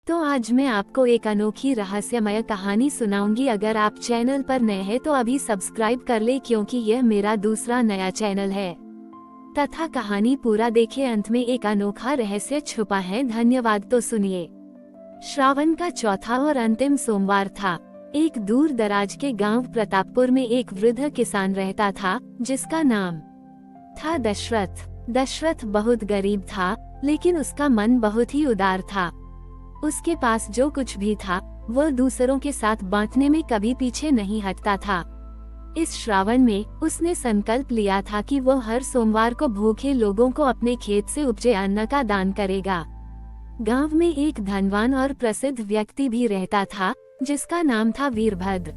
तो आज मैं आपको एक अनोखी रहस्यमय कहानी सुनाऊंगी। अगर आप चैनल पर नए हैं तो अभी सब्सक्राइब कर ले, क्योंकि यह मेरा दूसरा नया चैनल है। तथा कहानी पूरा देखे, अंत में एक अनोखा रहस्य छुपा है। धन्यवाद। तो सुनिए। श्रावण का चौथा और अंतिम सोमवार था। एक दूर दराज के गांव प्रतापपुर में एक वृद्ध किसान रहता था, जिसका नाम था दशरथ। दशरथ बहुत गरीब था, लेकिन उसका मन बहुत ही उदार था। उसके पास जो कुछ भी था वह दूसरों के साथ बांटने में कभी पीछे नहीं हटता था। इस श्रावण में उसने संकल्प लिया था कि वह हर सोमवार को भूखे लोगों को अपने खेत से उपजे अन्न का दान करेगा। गांव में एक धनवान और प्रसिद्ध व्यक्ति भी रहता था, जिसका नाम था वीरभद्र।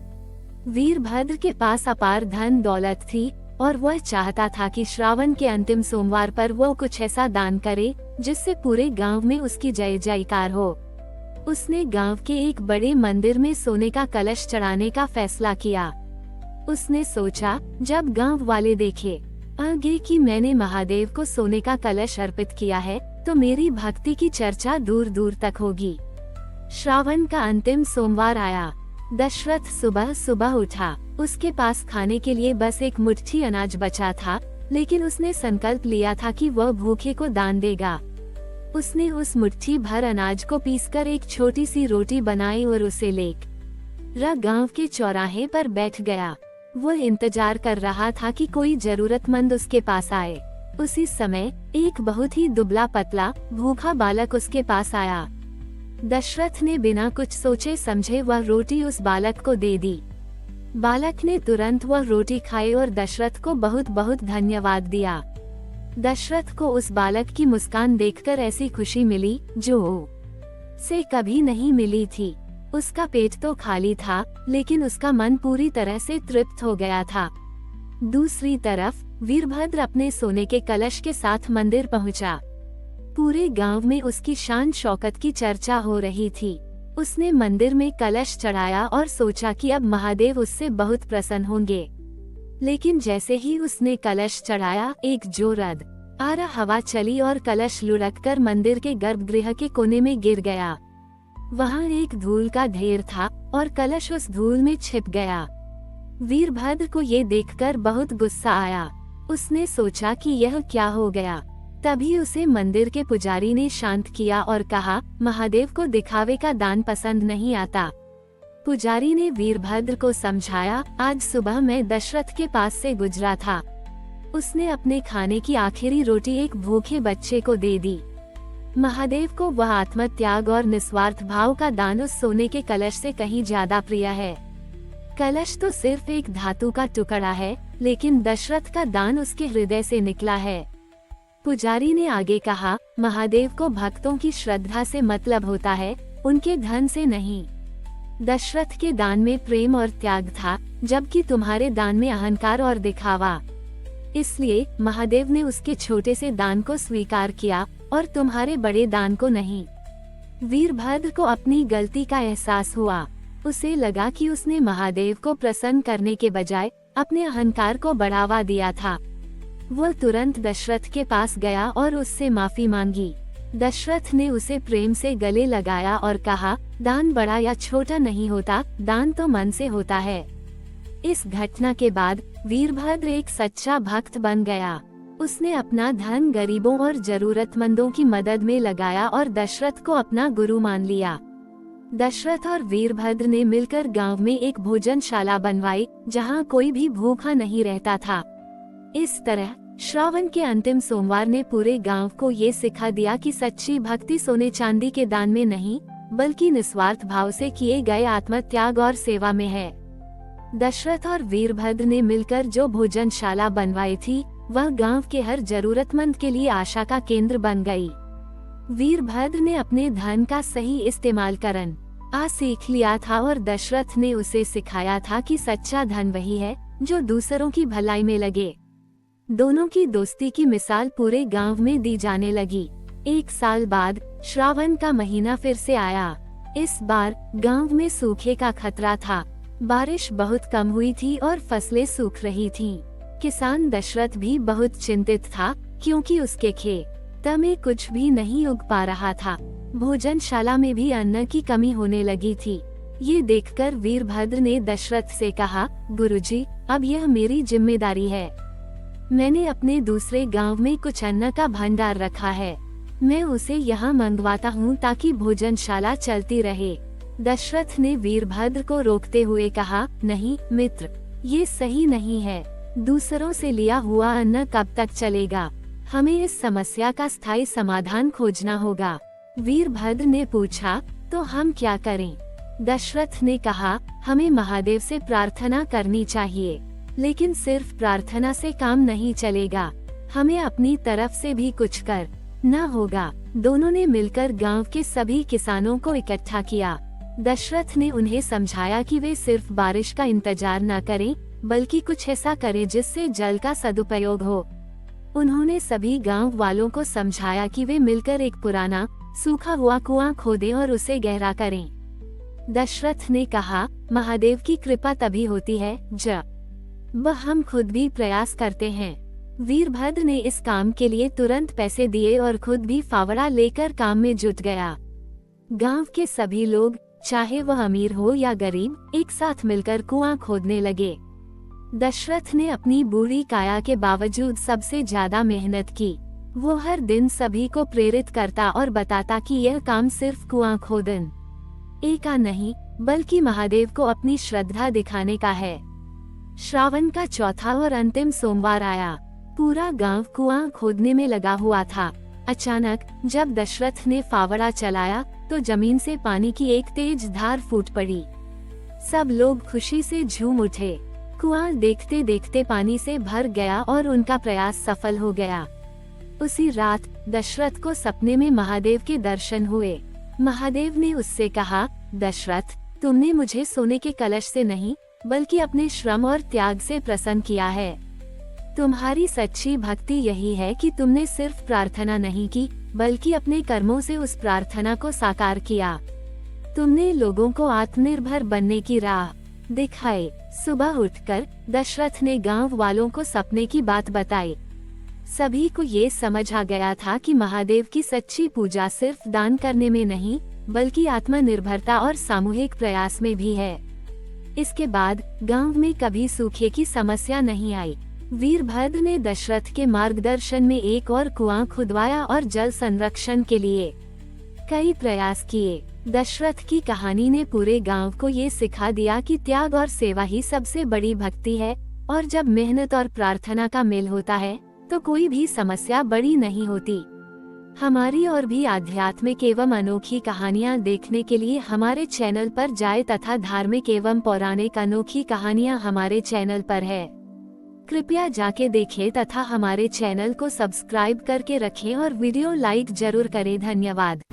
वीरभद्र के पास अपार धन दौलत थी और वह चाहता था कि श्रावण के अंतिम सोमवार पर वह कुछ ऐसा दान करे जिससे पूरे गांव में उसकी जय जयकार हो। उसने गांव के एक बड़े मंदिर में सोने का कलश चढ़ाने का फैसला किया। उसने सोचा, जब गांव वाले देखे आगे कि मैंने महादेव को सोने का कलश अर्पित किया है, तो मेरी भक्ति की चर्चा दूर दूर तक होगी। श्रावण का अंतिम सोमवार आया। दशरथ सुबह सुबह उठा। उसके पास खाने के लिए बस एक मुट्ठी अनाज बचा था, लेकिन उसने संकल्प लिया था कि वह भूखे को दान देगा। उसने उस मुट्ठी भर अनाज को पीसकर एक छोटी सी रोटी बनाई और उसे लेकर गांव के चौराहे पर बैठ गया। वह इंतजार कर रहा था कि कोई जरूरतमंद उसके पास आए। उसी समय एक बहुत ही दुबला पतला भूखा बालक उसके पास आया। दशरथ ने बिना कुछ सोचे समझे वह रोटी उस बालक को दे दी। बालक ने तुरंत वह रोटी खाई और दशरथ को बहुत बहुत धन्यवाद दिया। दशरथ को उस बालक की मुस्कान देखकर ऐसी खुशी मिली जो से कभी नहीं मिली थी। उसका पेट तो खाली था, लेकिन उसका मन पूरी तरह से तृप्त हो गया था। दूसरी तरफ वीरभद्र अपने सोने के कलश के साथ मंदिर पहुंचा। पूरे गांव में उसकी शान शौकत की चर्चा हो रही थी। उसने मंदिर में कलश चढ़ाया और सोचा कि अब महादेव उससे बहुत प्रसन्न होंगे। लेकिन जैसे ही उसने कलश चढ़ाया, एक जोरद आरा हवा चली और कलश लुढ़ककर मंदिर के गर्भगृह के कोने में गिर गया। वहाँ एक धूल का ढेर था और कलश उस धूल में छिप गया। वीरभद्र को ये देखकर बहुत गुस्सा आया। उसने सोचा कि यह क्या हो गया। तभी उसे मंदिर के पुजारी ने शांत किया और कहा, महादेव को दिखावे का दान पसंद नहीं आता। पुजारी ने वीरभद्र को समझाया, आज सुबह मैं दशरथ के पास से गुजरा था। उसने अपने खाने की आखिरी रोटी एक भूखे बच्चे को दे दी। महादेव को वह आत्मत्याग और निस्वार्थ भाव का दान उस सोने के कलश से कहीं ज्यादा प्रिय है। कलश तो सिर्फ एक धातु का टुकड़ा है, लेकिन दशरथ का दान उसके हृदय से निकला है। पुजारी ने आगे कहा, महादेव को भक्तों की श्रद्धा से मतलब होता है, उनके धन से नहीं। दशरथ के दान में प्रेम और त्याग था, जबकि तुम्हारे दान में अहंकार और दिखावा। इसलिए महादेव ने उसके छोटे से दान को स्वीकार किया और तुम्हारे बड़े दान को नहीं। वीरभद्र को अपनी गलती का एहसास हुआ। उसे लगा कि उसने महादेव को प्रसन्न करने के बजाय अपने अहंकार को बढ़ावा दिया था। वह तुरंत दशरथ के पास गया और उससे माफी मांगी। दशरथ ने उसे प्रेम से गले लगाया और कहा, दान बड़ा या छोटा नहीं होता, दान तो मन से होता है। इस घटना के बाद वीरभद्र एक सच्चा भक्त बन गया। उसने अपना धन गरीबों और जरूरतमंदों की मदद में लगाया और दशरथ को अपना गुरु मान लिया। दशरथ और वीरभद्र ने मिलकर गांव में एक भोजनशाला बनवाई, जहां कोई भी भूखा नहीं रहता था। इस तरह श्रावण के अंतिम सोमवार ने पूरे गांव को ये सिखा दिया कि सच्ची भक्ति सोने चांदी के दान में नहीं, बल्कि निस्वार्थ भाव से किए गए आत्मत्याग और सेवा में है। दशरथ और वीरभद्र ने मिलकर जो भोजनशाला बनवाई थी, वह गांव के हर जरूरतमंद के लिए आशा का केंद्र बन गई। वीरभद्र ने अपने धन का सही इस्तेमाल करना सीख लिया था और दशरथ ने उसे सिखाया था कि सच्चा धन वही है जो दूसरों की भलाई में लगे। दोनों की दोस्ती की मिसाल पूरे गांव में दी जाने लगी। एक साल बाद श्रावण का महीना फिर से आया। इस बार गांव में सूखे का खतरा था। बारिश बहुत कम हुई थी और फसलें सूख रही थीं। किसान दशरथ भी बहुत चिंतित था, क्योंकि उसके खेत में कुछ भी नहीं उग पा रहा था। भोजनशाला में भी अन्न की कमी होने लगी थी। ये देखकर वीरभद्र ने दशरथ से कहा, गुरुजी, अब यह मेरी जिम्मेदारी है। मैंने अपने दूसरे गांव में कुछ अन्न का भंडार रखा है, मैं उसे यहाँ मंगवाता हूँ ताकि भोजनशाला चलती रहे। दशरथ ने वीरभद्र को रोकते हुए कहा, नहीं मित्र, ये सही नहीं है। दूसरों से लिया हुआ अन्न कब तक चलेगा? हमें इस समस्या का स्थायी समाधान खोजना होगा। वीरभद्र ने पूछा, तो हम क्या करें? दशरथ ने कहा, हमें महादेव से प्रार्थना करनी चाहिए, लेकिन सिर्फ प्रार्थना से काम नहीं चलेगा, हमें अपनी तरफ से भी कुछ कर न होगा। दोनों ने मिलकर गांव के सभी किसानों को इकट्ठा किया। दशरथ ने उन्हें समझाया कि वे सिर्फ बारिश का इंतजार न करें, बल्कि कुछ ऐसा करें जिससे जल का सदुपयोग हो। उन्होंने सभी गांव वालों को समझाया कि वे मिलकर एक पुराना सूखा हुआ कुआं खोदें और उसे गहरा करें। दशरथ ने कहा, महादेव की कृपा तभी होती है जब हम खुद भी प्रयास करते हैं। वीरभद्र ने इस काम के लिए तुरंत पैसे दिए और खुद भी फावड़ा लेकर काम में जुट गया। गांव के सभी लोग, चाहे वह अमीर हो या गरीब, एक साथ मिलकर कुआं खोदने लगे। दशरथ ने अपनी बूढ़ी काया के बावजूद सबसे ज्यादा मेहनत की। वो हर दिन सभी को प्रेरित करता और बताता कि यह काम सिर्फ कुआं खोदन का नहीं, बल्कि महादेव को अपनी श्रद्धा दिखाने का है। श्रावण का चौथा और अंतिम सोमवार आया। पूरा गांव कुआं खोदने में लगा हुआ था। अचानक जब दशरथ ने फावड़ा चलाया तो जमीन से पानी की एक तेज धार फूट पड़ी। सब लोग खुशी से झूम उठे। कुआं देखते देखते पानी से भर गया और उनका प्रयास सफल हो गया। उसी रात दशरथ को सपने में महादेव के दर्शन हुए। महादेव ने उससे कहा, दशरथ, तुमने मुझे सोने के कलश से नहीं, बल्कि अपने श्रम और त्याग से प्रसन्न किया है। तुम्हारी सच्ची भक्ति यही है कि तुमने सिर्फ प्रार्थना नहीं की, बल्कि अपने कर्मों से उस प्रार्थना को साकार किया। तुमने लोगों को आत्मनिर्भर बनने की राह दिखाई। सुबह उठकर दशरथ ने गांव वालों को सपने की बात बताई। सभी को ये समझ आ गया था कि महादेव की सच्ची पूजा सिर्फ दान करने में नहीं, बल्कि आत्मनिर्भरता और सामूहिक प्रयास में भी है। इसके बाद गांव में कभी सूखे की समस्या नहीं आई। वीरभद्र ने दशरथ के मार्गदर्शन में एक और कुआं खुदवाया और जल संरक्षण के लिए कई प्रयास किए। दशरथ की कहानी ने पूरे गांव को ये सिखा दिया कि त्याग और सेवा ही सबसे बड़ी भक्ति है, और जब मेहनत और प्रार्थना का मेल होता है तो कोई भी समस्या बड़ी नहीं होती। हमारी और भी आध्यात्मिक एवं अनोखी कहानियाँ देखने के लिए हमारे चैनल पर जाएं तथा धार्मिक एवं पौराणिक अनोखी कहानियाँ हमारे चैनल पर है। कृपया जाके देखें तथा हमारे चैनल को सब्सक्राइब करके रखें और वीडियो लाइक जरूर करें। धन्यवाद।